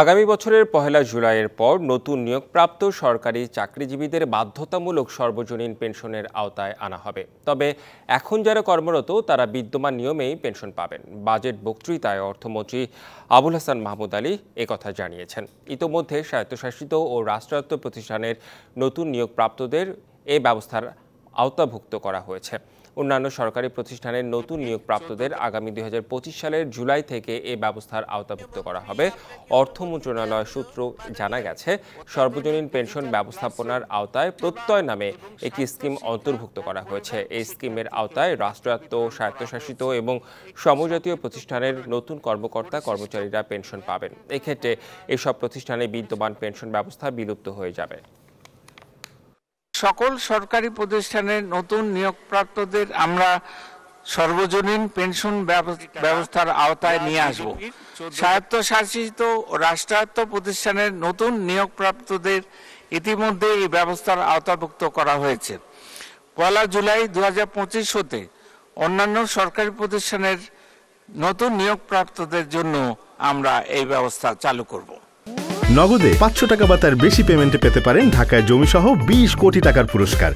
আগামী বছরের ১লা জুলাইয়ের পর নতুন নিয়োগপ্রাপ্ত সরকারি চাকরিজীবীদের বাধ্যতামূলক সর্বজনীন পেনশনের আওতায় আনা হবে। তবে এখন যারা কর্মরত তারা বিদ্যমান নিয়মেই পেনশন পাবেন। বাজেট বক্তৃতায় অর্থমন্ত্রী আবুল হাসান মাহমুদ আলী একথা জানিয়েছেন। ইতোমধ্যে স্বায়ত্তশাসিত ও রাষ্ট্রায়ত্ত প্রতিষ্ঠানের নতুন নিয়োগপ্রাপ্তদের এই ব্যবস্থার আওতাভুক্ত করা হয়েছে। অন্যান্য সরকারি প্রতিষ্ঠানের নতুন নিয়োগপ্রাপ্তদের আগামী ২০২৫ সালের জুলাই থেকে এই ব্যবস্থার আওতাভুক্ত করা হবে। অর্থ মন্ত্রণালয় সূত্র জানা গেছে, সর্বজনীন পেনশন ব্যবস্থাপনার আওতায় প্রত্যয় নামে একটি স্কিম অন্তর্ভুক্ত করা হয়েছে। এই স্কিমের আওতায় রাষ্ট্রায়ত্ত, স্বায়ত্তশাসিত এবং সমজাতীয় প্রতিষ্ঠানের নতুন কর্মকর্তা কর্মচারীরা পেনশন পাবেন। এক্ষেত্রে এসব প্রতিষ্ঠানে বিদ্যমান পেনশন ব্যবস্থা বিলুপ্ত হয়ে যাবে। সকল সরকারি প্রতিষ্ঠানের নতুন নিয়োগপ্রাপ্তদের আমরা সর্বজনীন পেনশন ব্যবস্থার আওতায় নিয়ে আসব। স্বায়ত্তশাসিত ও রাষ্ট্রায়ত্ত প্রতিষ্ঠানের নতুন নিয়োগপ্রাপ্তদের ইতিমধ্যে এই ব্যবস্থার আওতাভুক্ত করা হয়েছে। ১লা জুলাই ২০২৫ হতে অন্যান্য সরকারি প্রতিষ্ঠানের নতুন নিয়োগপ্রাপ্তদের জন্য আমরা এই ব্যবস্থা চালু করব। নগদে ৫০০ টাকা বা তার বেশি পেমেন্টে পেতে পারেন ঢাকায় জমিসহ ২০ কোটি টাকার পুরস্কার।